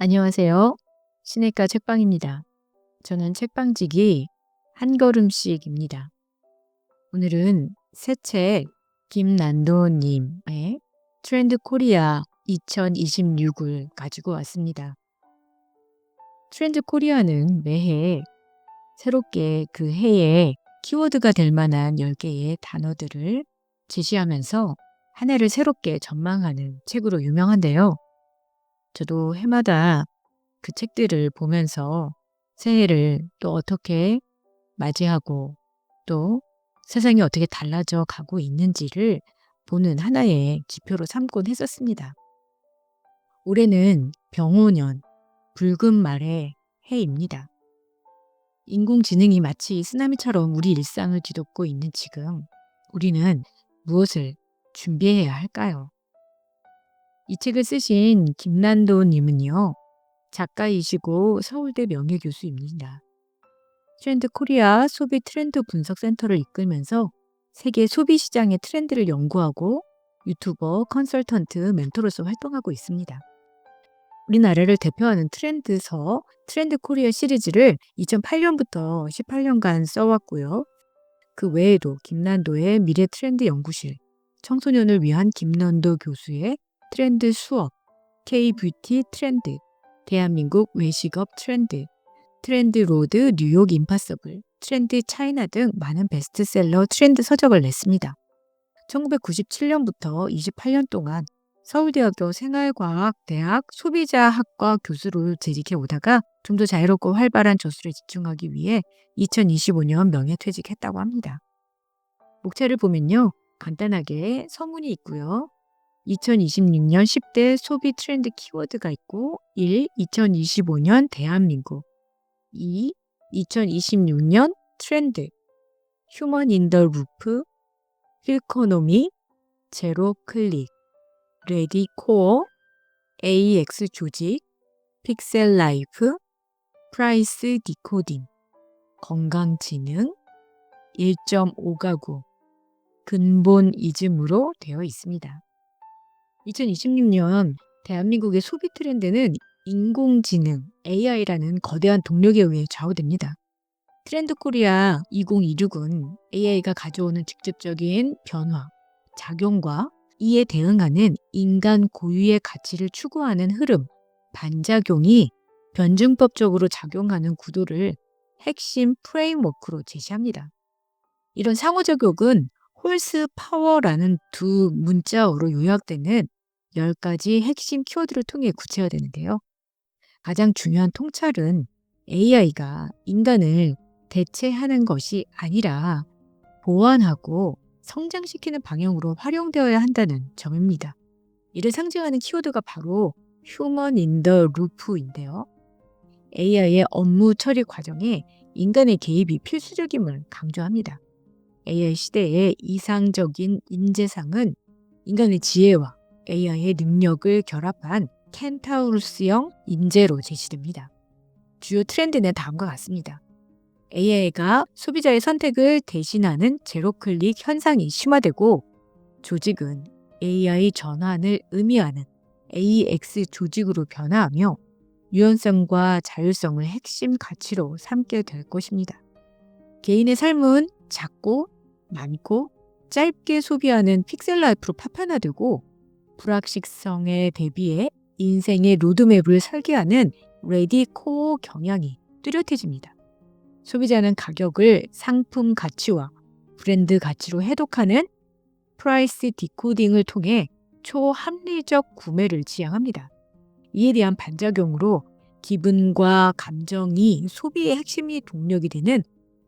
안녕하세요. 시내가 책방입니다. 저는 책방지기 한 걸음씩입니다. 오늘은 새 책 김난도님의 트렌드 코리아 2026을 가지고 왔습니다. 트렌드 코리아는 매해 새롭게 그 해에 키워드가 될 만한 10개의 단어들을 제시하면서 한 해를 새롭게 전망하는 책으로 유명한데요. 저도 해마다 그 책들을 보면서 새해를 또 어떻게 맞이하고 또 세상이 어떻게 달라져 가고 있는지를 보는 하나의 지표로 삼곤 했었습니다. 올해는 병오년, 붉은 말의 해입니다. 인공지능이 마치 쓰나미처럼 우리 일상을 뒤덮고 있는 지금 우리는 무엇을 준비해야 할까요? 이 책을 쓰신 김난도 님은요. 작가이시고 서울대 명예교수입니다. 트렌드 코리아 소비 트렌드 분석 센터를 이끌면서 세계 소비 시장의 트렌드를 연구하고 유튜버, 컨설턴트, 멘토로서 활동하고 있습니다. 우리나라를 대표하는 트렌드서 트렌드 코리아 시리즈를 2008년부터 18년간 써왔고요. 그 외에도 김난도의 미래 트렌드 연구실, 청소년을 위한 김난도 교수의 트렌드 수업, K-뷰티 트렌드, 대한민국 외식업 트렌드, 트렌드 로드 뉴욕 임파서블, 트렌드 차이나 등 많은 베스트셀러 트렌드 서적을 냈습니다. 1997년부터 28년 동안 서울대학교 생활과학대학 소비자학과 교수로 재직해 오다가 좀 더 자유롭고 활발한 저술에 집중하기 위해 2025년 명예퇴직했다고 합니다. 목차를 보면요. 간단하게 서문이 있고요. 2026년 10대 소비 트렌드 키워드가 있고 1. 2025년 대한민국 2. 2026년 트렌드 휴먼 인 더 루프 필코노미 제로 클릭 레디 코어 AX 조직 픽셀 라이프 프라이스 디코딩 건강지능 1.5가구 근본 이즘으로 되어 있습니다. 2026년 대한민국의 소비 트렌드는 인공지능, AI라는 거대한 동력에 의해 좌우됩니다. 트렌드 코리아 2026은 AI가 가져오는 직접적인 변화, 작용과 이에 대응하는 인간 고유의 가치를 추구하는 흐름, 반작용이 변증법적으로 작용하는 구도를 핵심 프레임워크로 제시합니다. 이런 상호작용은 홀스 파워라는 두 문자어로 요약되는 10가지 핵심 키워드를 통해 구체화되는데요. 가장 중요한 통찰은 AI가 인간을 대체하는 것이 아니라 보완하고 성장시키는 방향으로 활용되어야 한다는 점입니다. 이를 상징하는 키워드가 바로 휴먼 인 더 루프인데요. AI의 업무 처리 과정에 인간의 개입이 필수적임을 강조합니다. AI 시대의 이상적인 인재상은 인간의 지혜와 AI의 능력을 결합한 켄타우루스형 인재로 제시됩니다. 주요 트렌드는 다음과 같습니다. AI가 소비자의 선택을 대신하는 제로클릭 현상이 심화되고 조직은 AI 전환을 의미하는 AX 조직으로 변화하며 유연성과 자율성을 핵심 가치로 삼게 될 것입니다. 개인의 삶은 작고 많고 짧게 소비하는 픽셀 라이프로 파편화되고 불확실성에 대비해 인생의 로드맵을 설계하는 레디 코어 경향이 뚜렷해집니다. 소비자는 가격을 상품 가치와 브랜드 가치로 해독하는 프라이스 디코딩을 통해 초합리적 구매를 지향합니다. 이에 대한 반작용으로 기분과 감정이 소비의 핵심이 동력이 되는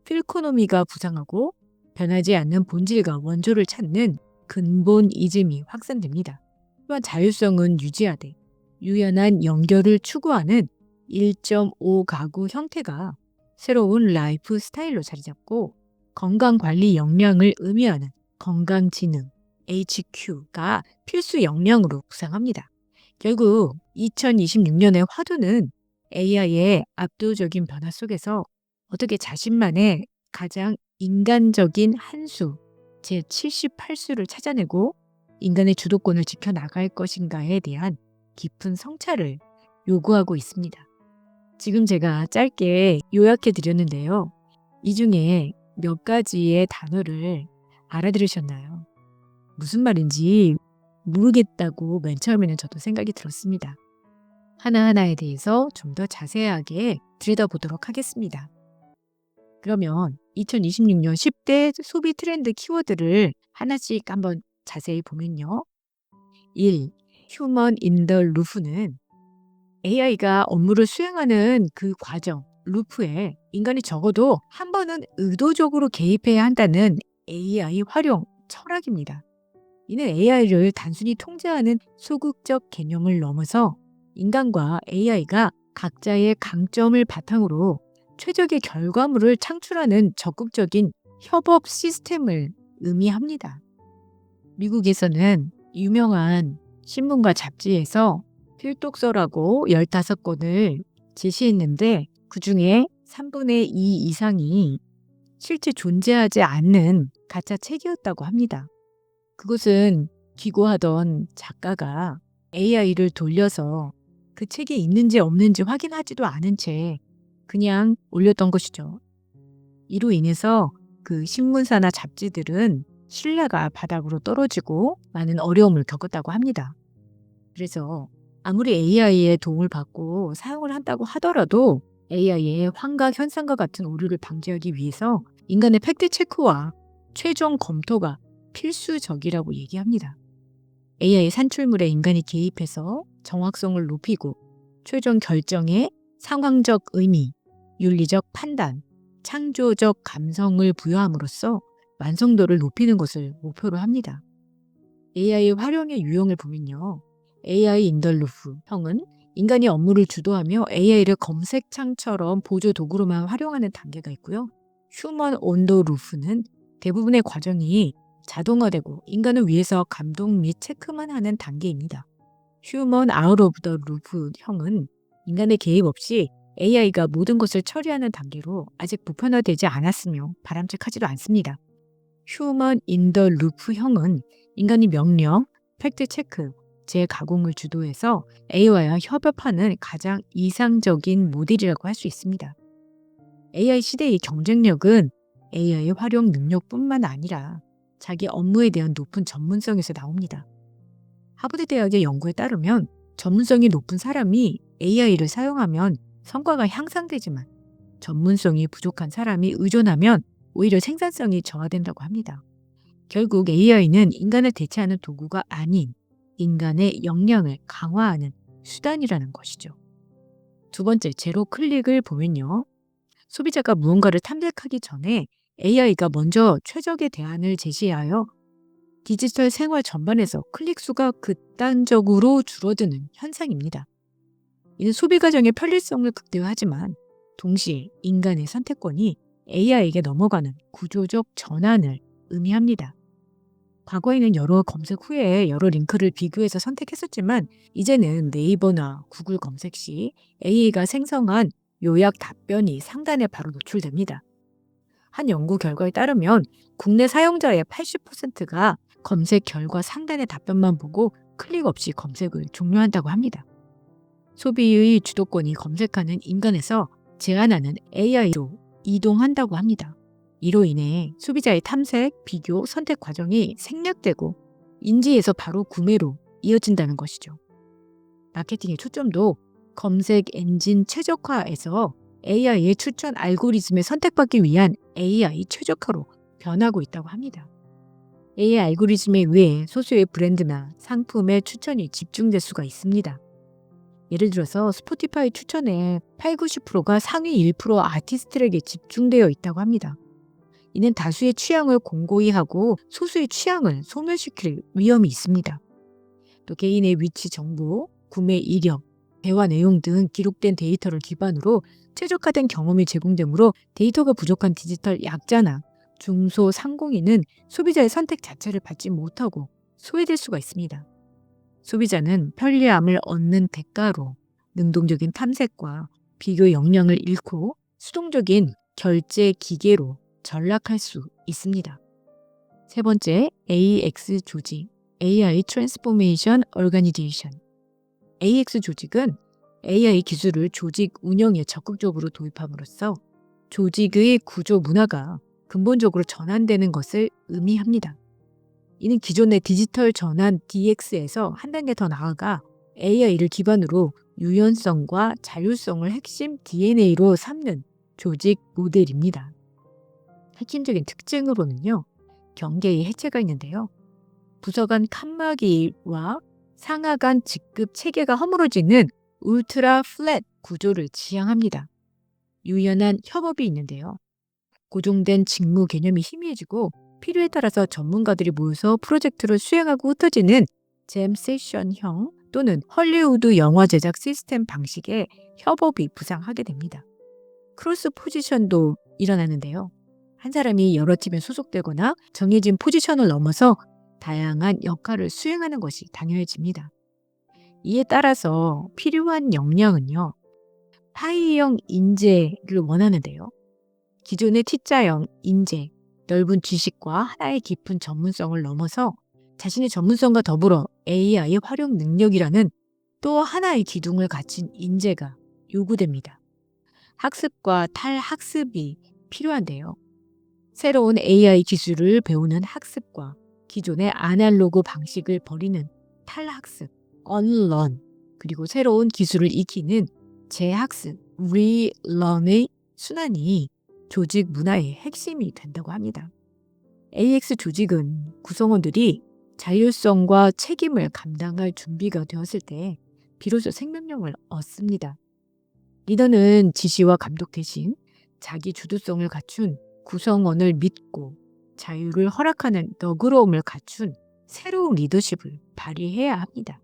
필코노미가 부상하고 변하지 않는 본질과 원조를 찾는 근본 이즘이 확산됩니다. 또한 자율성은 유지하되 유연한 연결을 추구하는 1.5가구 형태가 새로운 라이프 스타일로 자리 잡고 건강관리 역량을 의미하는 건강지능 HQ가 필수 역량으로 부상합니다. 결국 2026년의 화두는 AI의 압도적인 변화 속에서 어떻게 자신만의 가장 인간적인 한 수, 제78수를 찾아내고 인간의 주도권을 지켜나갈 것인가에 대한 깊은 성찰을 요구하고 있습니다. 지금 제가 짧게 요약해 드렸는데요. 이 중에 몇 가지의 단어를 알아들으셨나요? 무슨 말인지 모르겠다고 맨 처음에는 저도 생각이 들었습니다. 하나하나에 대해서 좀 더 자세하게 들여다보도록 하겠습니다. 그러면 2026년 10대 소비 트렌드 키워드를 하나씩 한번 자세히 보면요. 1. 휴먼 인 더 루프는 AI가 업무를 수행하는 그 과정, 루프에 인간이 적어도 한 번은 의도적으로 개입해야 한다는 AI 활용 철학입니다. 이는 AI를 단순히 통제하는 소극적 개념을 넘어서 인간과 AI가 각자의 강점을 바탕으로 최적의 결과물을 창출하는 적극적인 협업 시스템을 의미합니다. 미국에서는 유명한 신문과 잡지에서 필독서라고 15권을 제시했는데 그중에 3분의 2 이상이 실제 존재하지 않는 가짜 책이었다고 합니다. 그것은 기고하던 작가가 AI를 돌려서 그 책이 있는지 없는지 확인하지도 않은 채 그냥 올렸던 것이죠. 이로 인해서 그 신문사나 잡지들은 신뢰가 바닥으로 떨어지고 많은 어려움을 겪었다고 합니다. 그래서 아무리 AI의 도움을 받고 사용을 한다고 하더라도 AI의 환각 현상과 같은 오류를 방지하기 위해서 인간의 팩트 체크와 최종 검토가 필수적이라고 얘기합니다. AI 산출물에 인간이 개입해서 정확성을 높이고 최종 결정에 상황적 의미, 윤리적 판단, 창조적 감성을 부여함으로써 완성도를 높이는 것을 목표로 합니다. AI 활용의 유형을 보면요. AI 인더루프 형은 인간이 업무를 주도하며 AI를 검색창처럼 보조 도구로만 활용하는 단계가 있고요. 휴먼 온 더 루프는 대부분의 과정이 자동화되고 인간을 위해서 감독 및 체크만 하는 단계입니다. 휴먼 아웃 오브 더 루프 형은 인간의 개입 없이 AI가 모든 것을 처리하는 단계로 아직 보편화되지 않았으며 바람직하지도 않습니다. 휴먼 인 더 루프 형은 인간이 명령, 팩트 체크, 재가공을 주도해서 AI와 협업하는 가장 이상적인 모델이라고 할 수 있습니다. AI 시대의 경쟁력은 AI 활용 능력뿐만 아니라 자기 업무에 대한 높은 전문성에서 나옵니다. 하버드 대학의 연구에 따르면 전문성이 높은 사람이 AI를 사용하면 성과가 향상되지만 전문성이 부족한 사람이 의존하면 오히려 생산성이 저하된다고 합니다. 결국 AI는 인간을 대체하는 도구가 아닌 인간의 역량을 강화하는 수단이라는 것이죠. 두 번째, 제로 클릭을 보면요. 소비자가 무언가를 탐색하기 전에 AI가 먼저 최적의 대안을 제시하여 디지털 생활 전반에서 클릭 수가 극단적으로 줄어드는 현상입니다. 이는 소비 과정의 편리성을 극대화하지만 동시에 인간의 선택권이 AI에게 넘어가는 구조적 전환을 의미합니다. 과거에는 여러 검색 후에 여러 링크를 비교해서 선택했었지만 이제는 네이버나 구글 검색 시 AI가 생성한 요약 답변이 상단에 바로 노출됩니다. 한 연구 결과에 따르면 국내 사용자의 80%가 검색 결과 상단의 답변만 보고 클릭 없이 검색을 종료한다고 합니다. 소비의 주도권이 검색하는 인간에서 제한하는 AI로 이동한다고 합니다. 이로 인해 소비자의 탐색, 비교, 선택 과정이 생략되고 인지에서 바로 구매로 이어진다는 것이죠. 마케팅의 초점도 검색 엔진 최적화에서 AI의 추천 알고리즘에 선택받기 위한 AI 최적화로 변하고 있다고 합니다. AI 알고리즘에 의해 소수의 브랜드나 상품의 추천이 집중될 수가 있습니다. 예를 들어서 스포티파이 추천의 8, 90%가 상위 1% 아티스트에게 집중되어 있다고 합니다. 이는 다수의 취향을 공고히 하고 소수의 취향을 소멸시킬 위험이 있습니다. 또 개인의 위치 정보, 구매 이력, 대화 내용 등 기록된 데이터를 기반으로 최적화된 경험이 제공되므로 데이터가 부족한 디지털 약자나 중소상공인은 소비자의 선택 자체를 받지 못하고 소외될 수가 있습니다. 소비자는 편리함을 얻는 대가로 능동적인 탐색과 비교 역량을 잃고 수동적인 결제 기계로 전락할 수 있습니다. 세 번째, AX 조직, AI Transformation Organization. AX 조직은 AI 기술을 조직 운영에 적극적으로 도입함으로써 조직의 구조 문화가 근본적으로 전환되는 것을 의미합니다. 이는 기존의 디지털 전환 DX에서 한 단계 더 나아가 AI를 기반으로 유연성과 자율성을 핵심 DNA로 삼는 조직 모델입니다. 핵심적인 특징으로는요, 경계의 해체가 있는데요. 부서 간 칸막이와 상하 간 직급 체계가 허물어지는 울트라 플랫 구조를 지향합니다. 유연한 협업이 있는데요. 고정된 직무 개념이 희미해지고 필요에 따라서 전문가들이 모여서 프로젝트를 수행하고 흩어지는 잼 세션형 또는 헐리우드 영화 제작 시스템 방식의 협업이 부상하게 됩니다. 크로스 포지션도 일어나는데요. 한 사람이 여러 팀에 소속되거나 정해진 포지션을 넘어서 다양한 역할을 수행하는 것이 당연해집니다. 이에 따라서 필요한 역량은요, 파이형 인재를 원하는데요. 기존의 T자형 인재, 넓은 지식과 하나의 깊은 전문성을 넘어서 자신의 전문성과 더불어 AI의 활용 능력이라는 또 하나의 기둥을 갖춘 인재가 요구됩니다. 학습과 탈학습이 필요한데요. 새로운 AI 기술을 배우는 학습과 기존의 아날로그 방식을 버리는 탈학습, unlearn, 그리고 새로운 기술을 익히는 재학습, relearn의 순환이 조직 문화의 핵심이 된다고 합니다. AX 조직은 구성원들이 자율성과 책임을 감당할 준비가 되었을 때 비로소 생명력을 얻습니다. 리더는 지시와 감독 대신 자기 주도성을 갖춘 구성원을 믿고 자유를 허락하는 너그러움을 갖춘 새로운 리더십을 발휘해야 합니다.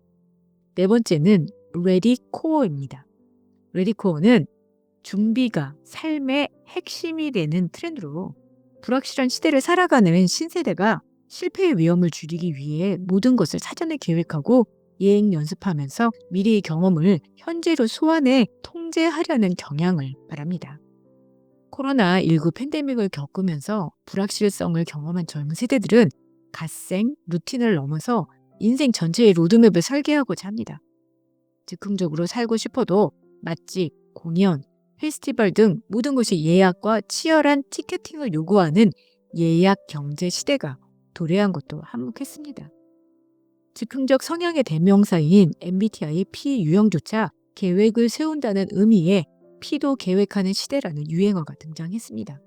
네 번째는 레디 코어입니다. 레디 코어는 준비가 삶의 핵심이 되는 트렌드로 불확실한 시대를 살아가는 신세대가 실패의 위험을 줄이기 위해 모든 것을 사전에 계획하고 예행 연습하면서 미래의 경험을 현재로 소환해 통제하려는 경향을 말합니다. 코로나19 팬데믹을 겪으면서 불확실성을 경험한 젊은 세대들은 갓생 루틴을 넘어서 인생 전체의 로드맵을 설계하고자 합니다. 즉흥적으로 살고 싶어도 맛집, 공연, 페스티벌 등 모든 것이 예약과 치열한 티켓팅을 요구하는 예약 경제 시대가 도래한 것도 한몫했습니다. 즉흥적 성향의 대명사인 MBTI P 유형조차 계획을 세운다는 의미의 P도 계획하는 시대라는 유행어가 등장했습니다.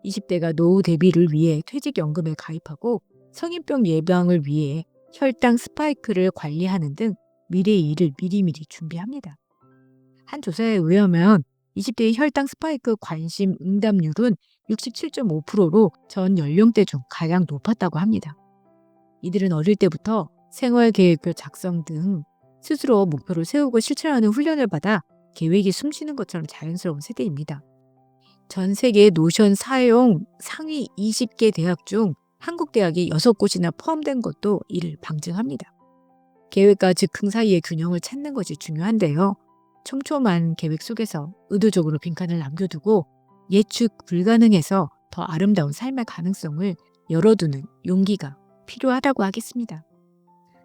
20대가 노후 대비를 위해 퇴직연금에 가입하고 성인병 예방을 위해 혈당 스파이크를 관리하는 등 미래의 일을 미리미리 준비합니다. 한 조사에 의하면 20대의 혈당 스파이크 관심 응답률은 67.5%로 전 연령대 중 가장 높았다고 합니다. 이들은 어릴 때부터 생활계획표 작성 등 스스로 목표를 세우고 실천하는 훈련을 받아 계획이 숨쉬는 것처럼 자연스러운 세대입니다. 전 세계 노션 사용 상위 20개 대학 중 한국 대학이 6곳이나 포함된 것도 이를 방증합니다. 계획과 즉흥 사이의 균형을 찾는 것이 중요한데요. 촘촘한 계획 속에서 의도적으로 빈칸을 남겨두고 예측 불가능해서 더 아름다운 삶의 가능성을 열어두는 용기가 필요하다고 하겠습니다.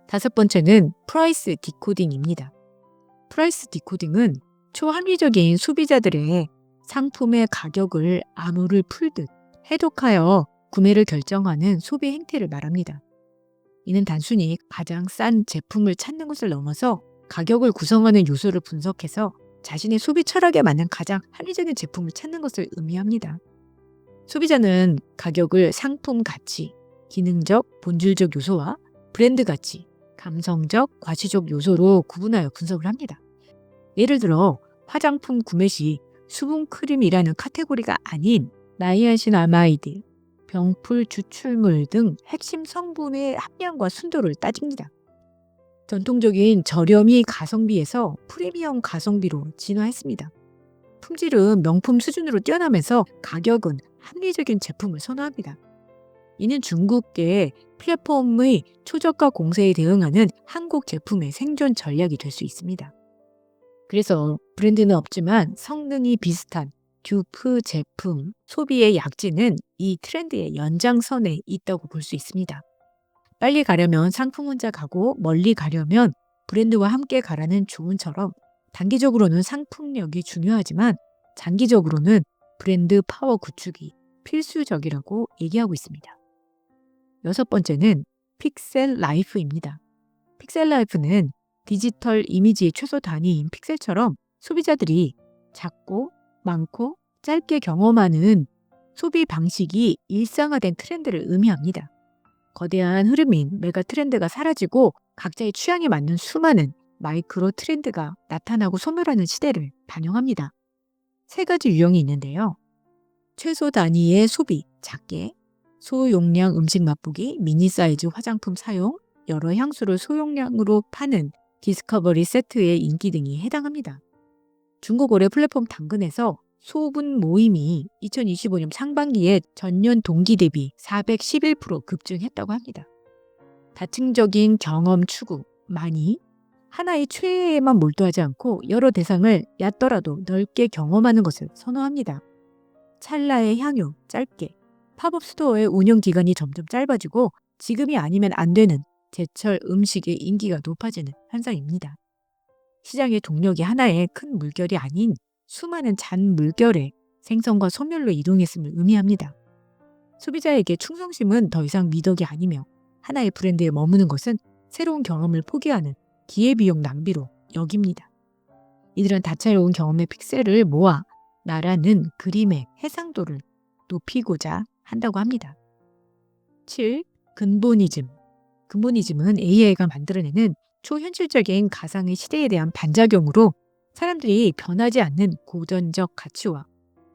다섯 번째는 프라이스 디코딩입니다. 프라이스 디코딩은 초합리적인 소비자들의 상품의 가격을 암호를 풀듯 해독하여 구매를 결정하는 소비 행태를 말합니다. 이는 단순히 가장 싼 제품을 찾는 것을 넘어서 가격을 구성하는 요소를 분석해서 자신의 소비 철학에 맞는 가장 합리적인 제품을 찾는 것을 의미합니다. 소비자는 가격을 상품 가치, 기능적, 본질적 요소와 브랜드 가치, 감성적, 과시적 요소로 구분하여 분석을 합니다. 예를 들어 화장품 구매 시 수분크림이라는 카테고리가 아닌 나이아신아마이드, 병풀 추출물 등 핵심 성분의 함량과 순도를 따집니다. 전통적인 저렴이 가성비에서 프리미엄 가성비로 진화했습니다. 품질은 명품 수준으로 뛰어나면서 가격은 합리적인 제품을 선호합니다. 이는 중국계 플랫폼의 초저가 공세에 대응하는 한국 제품의 생존 전략이 될 수 있습니다. 그래서 브랜드는 없지만 성능이 비슷한 듀프 제품 소비의 약진은 이 트렌드의 연장선에 있다고 볼 수 있습니다. 빨리 가려면 상품 혼자 가고 멀리 가려면 브랜드와 함께 가라는 조언처럼 단기적으로는 상품력이 중요하지만 장기적으로는 브랜드 파워 구축이 필수적이라고 얘기하고 있습니다. 여섯 번째는 픽셀 라이프입니다. 픽셀 라이프는 디지털 이미지의 최소 단위인 픽셀처럼 소비자들이 작고 많고 짧게 경험하는 소비 방식이 일상화된 트렌드를 의미합니다. 거대한 흐름인 메가 트렌드가 사라지고 각자의 취향에 맞는 수많은 마이크로 트렌드가 나타나고 소멸하는 시대를 반영합니다. 세 가지 유형이 있는데요. 최소 단위의 소비, 작게, 소용량 음식 맛보기, 미니 사이즈 화장품 사용, 여러 향수를 소용량으로 파는 디스커버리 세트의 인기 등이 해당합니다. 중고거래 플랫폼 당근에서 소분 모임이 2025년 상반기에 전년 동기 대비 411% 급증했다고 합니다. 다층적인 경험 추구, 많이 하나의 최애에만 몰두하지 않고 여러 대상을 얕더라도 넓게 경험하는 것을 선호합니다. 찰나의 향유, 짧게. 팝업 스토어의 운영 기간이 점점 짧아지고 지금이 아니면 안 되는 제철 음식의 인기가 높아지는 현상입니다. 시장의 동력이 하나의 큰 물결이 아닌 수많은 잔 물결의 생성과 소멸로 이동했음을 의미합니다. 소비자에게 충성심은 더 이상 미덕이 아니며 하나의 브랜드에 머무는 것은 새로운 경험을 포기하는 기회비용 낭비로 여깁니다. 이들은 다채로운 경험의 픽셀을 모아 나라는 그림의 해상도를 높이고자 한다고 합니다. 7. 근본이즘. 근본이즘은 AI가 만들어내는 초현실적인 가상의 시대에 대한 반작용으로 사람들이 변하지 않는 고전적 가치와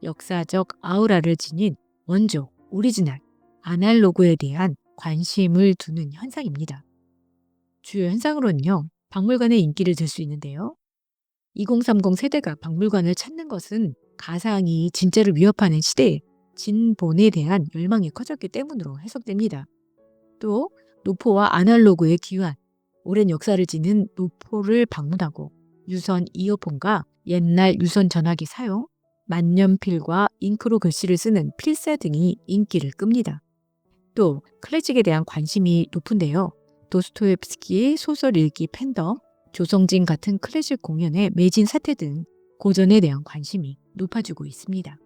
역사적 아우라를 지닌 원조, 오리지널, 아날로그에 대한 관심을 두는 현상입니다. 주요 현상으로는요, 박물관의 인기를 들 수 있는데요. 2030 세대가 박물관을 찾는 것은 가상이 진짜를 위협하는 시대에 진본에 대한 열망이 커졌기 때문으로 해석됩니다. 또 노포와 아날로그의 귀환, 오랜 역사를 지닌 노포를 방문하고 유선 이어폰과 옛날 유선 전화기 사용, 만년필과 잉크로 글씨를 쓰는 필사 등이 인기를 끕니다. 또 클래식에 대한 관심이 높은데요. 도스토옙스키 소설 읽기 팬덤, 조성진 같은 클래식 공연의 매진 사태 등 고전에 대한 관심이 높아지고 있습니다.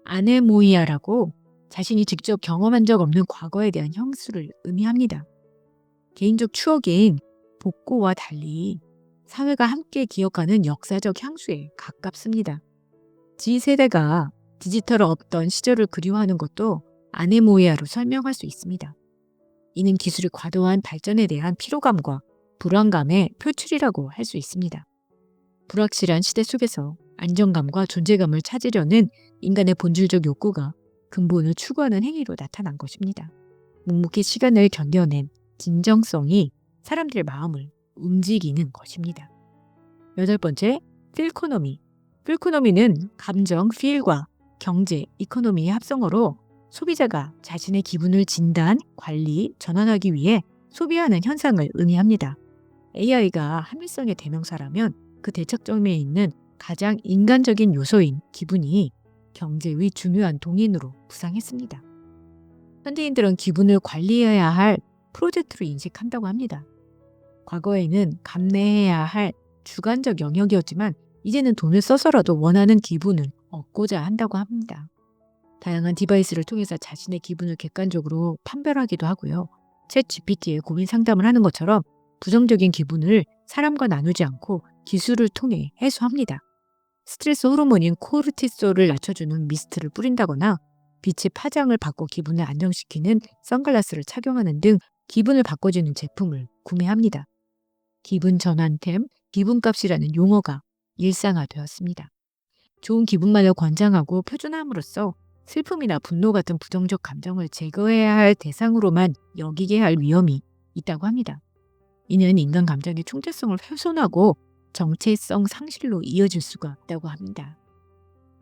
아네모이아라고 자신이 직접 경험한 적 없는 과거에 대한 향수를 의미합니다. 개인적 추억인 복고와 달리 사회가 함께 기억하는 역사적 향수에 가깝습니다. G세대가 디지털 없던 시절을 그리워하는 것도 아네모이아로 설명할 수 있습니다. 이는 기술의 과도한 발전에 대한 피로감과 불안감의 표출이라고 할 수 있습니다. 불확실한 시대 속에서 안정감과 존재감을 찾으려는 인간의 본질적 욕구가 근본을 추구하는 행위로 나타난 것입니다. 묵묵히 시간을 견뎌낸 진정성이 사람들의 마음을 움직이는 것입니다. 여덟 번째, 필코노미. 필코노미는 감정, 필과 경제, 이코노미의 합성어로 소비자가 자신의 기분을 진단, 관리, 전환하기 위해 소비하는 현상을 의미합니다. AI가 합리성의 대명사라면 그 대척점에 있는 가장 인간적인 요소인 기분이 경제의 중요한 동인으로 부상했습니다. 현대인들은 기분을 관리해야 할 프로젝트로 인식한다고 합니다. 과거에는 감내해야 할 주관적 영역이었지만 이제는 돈을 써서라도 원하는 기분을 얻고자 한다고 합니다. 다양한 디바이스를 통해서 자신의 기분을 객관적으로 판별하기도 하고요. 챗 GPT에 고민 상담을 하는 것처럼 부정적인 기분을 사람과 나누지 않고 기술을 통해 해소합니다. 스트레스 호르몬인 코르티솔을 낮춰주는 미스트를 뿌린다거나 빛의 파장을 바꿔 기분을 안정시키는 선글라스를 착용하는 등 기분을 바꿔주는 제품을 구매합니다. 기분 전환템, 기분값이라는 용어가 일상화되었습니다. 좋은 기분만을 권장하고 표준함으로써 슬픔이나 분노 같은 부정적 감정을 제거해야 할 대상으로만 여기게 할 위험이 있다고 합니다. 이는 인간 감정의 총체성을 훼손하고 정체성 상실로 이어질 수가 있다고 합니다.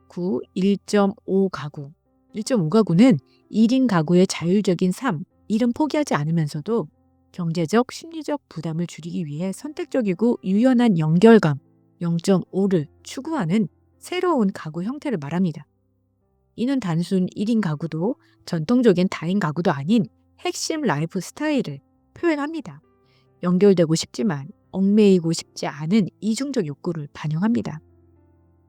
9. 1.5 가구. 1.5 가구는 1인 가구의 자율적인 삶, 일은 포기하지 않으면서도 경제적, 심리적 부담을 줄이기 위해 선택적이고 유연한 연결감 0.5를 추구하는 새로운 가구 형태를 말합니다. 이는 단순 1인 가구도 전통적인 다인 가구도 아닌 핵심 라이프 스타일을 표현합니다. 연결되고 싶지만 얽매이고 싶지 않은 이중적 욕구를 반영합니다.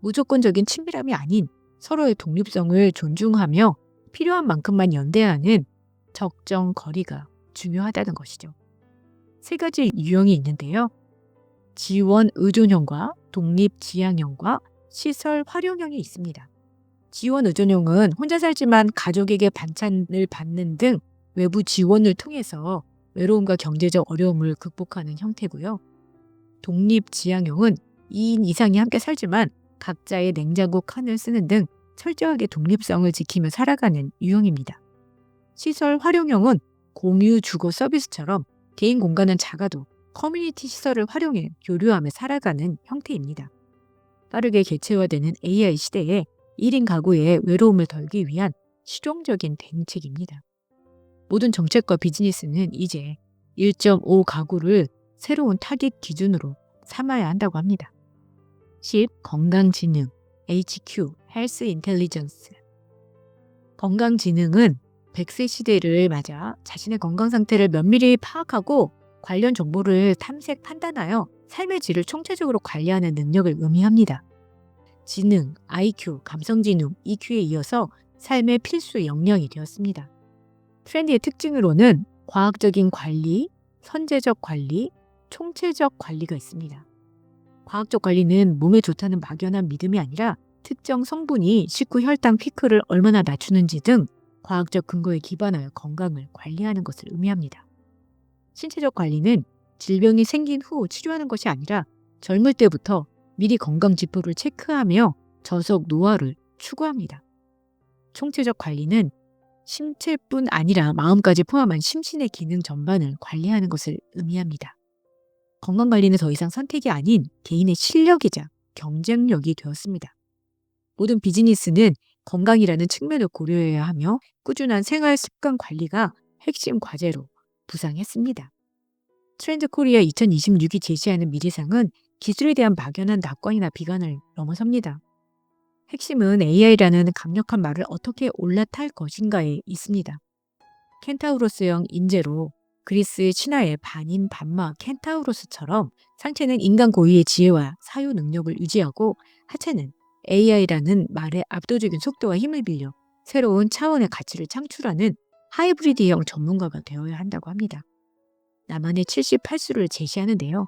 무조건적인 친밀함이 아닌 서로의 독립성을 존중하며 필요한 만큼만 연대하는 적정 거리가 중요하다는 것이죠. 세 가지 유형이 있는데요. 지원 의존형과 독립 지향형과 시설 활용형이 있습니다. 지원 의존형은 혼자 살지만 가족에게 반찬을 받는 등 외부 지원을 통해서 외로움과 경제적 어려움을 극복하는 형태고요. 독립 지향형은 2인 이상이 함께 살지만 각자의 냉장고 칸을 쓰는 등 철저하게 독립성을 지키며 살아가는 유형입니다. 시설 활용형은 공유 주거 서비스처럼 개인 공간은 작아도 커뮤니티 시설을 활용해 교류하며 살아가는 형태입니다. 빠르게 개체화되는 AI 시대에 1인 가구의 외로움을 덜기 위한 실용적인 대응책입니다. 모든 정책과 비즈니스는 이제 1.5 가구를 새로운 타깃 기준으로 삼아야 한다고 합니다. 10. 건강지능 HQ, Health Intelligence. 건강지능은 100세 시대를 맞아 자신의 건강 상태를 면밀히 파악하고 관련 정보를 탐색 판단하여 삶의 질을 총체적으로 관리하는 능력을 의미합니다. 지능, IQ, 감성지능, EQ에 이어서 삶의 필수 역량이 되었습니다. 트렌디의 특징으로는 과학적인 관리, 선제적 관리, 총체적 관리가 있습니다. 과학적 관리는 몸에 좋다는 막연한 믿음이 아니라 특정 성분이 식후 혈당 피크를 얼마나 낮추는지 등 과학적 근거에 기반하여 건강을 관리하는 것을 의미합니다. 신체적 관리는 질병이 생긴 후 치료하는 것이 아니라 젊을 때부터 미리 건강 지표를 체크하며 저속 노화를 추구합니다. 총체적 관리는 신체뿐 아니라 마음까지 포함한 심신의 기능 전반을 관리하는 것을 의미합니다. 건강관리는 더 이상 선택이 아닌 개인의 실력이자 경쟁력이 되었습니다. 모든 비즈니스는 건강이라는 측면을 고려해야 하며 꾸준한 생활 습관 관리가 핵심 과제로 부상했습니다. 트렌드 코리아 2026이 제시하는 미래상은 기술에 대한 막연한 낙관이나 비관을 넘어섭니다. 핵심은 AI라는 강력한 말을 어떻게 올라탈 것인가에 있습니다. 켄타우로스형 인재로 그리스 신화의 반인 반마 켄타우로스처럼 상체는 인간 고유의 지혜와 사유 능력을 유지하고 하체는 AI라는 말의 압도적인 속도와 힘을 빌려 새로운 차원의 가치를 창출하는 하이브리드형 전문가가 되어야 한다고 합니다. 나만의 78수를 제시하는데요.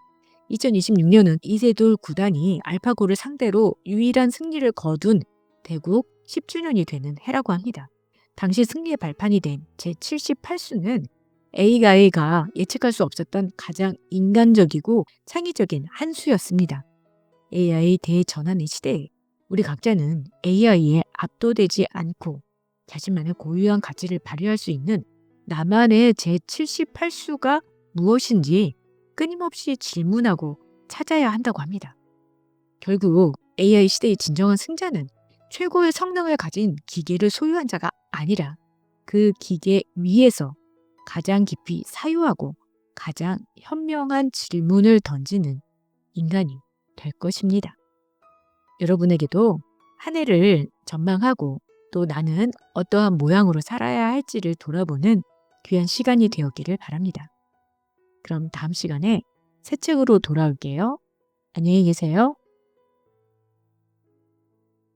2026년은 이세돌 구단이 알파고를 상대로 유일한 승리를 거둔 대국 10주년이 되는 해라고 합니다. 당시 승리의 발판이 된 제78수는 AI가 예측할 수 없었던 가장 인간적이고 창의적인 한 수였습니다. AI 대전환의 시대에 우리 각자는 AI에 압도되지 않고 자신만의 고유한 가치를 발휘할 수 있는 나만의 제78수가 무엇인지 끊임없이 질문하고 찾아야 한다고 합니다. 결국 AI 시대의 진정한 승자는 최고의 성능을 가진 기계를 소유한 자가 아니라 그 기계 위에서 가장 깊이 사유하고 가장 현명한 질문을 던지는 인간이 될 것입니다. 여러분에게도 한 해를 전망하고 또 나는 어떠한 모양으로 살아야 할지를 돌아보는 귀한 시간이 되었기를 바랍니다. 그럼 다음 시간에 새 책으로 돌아올게요. 안녕히 계세요.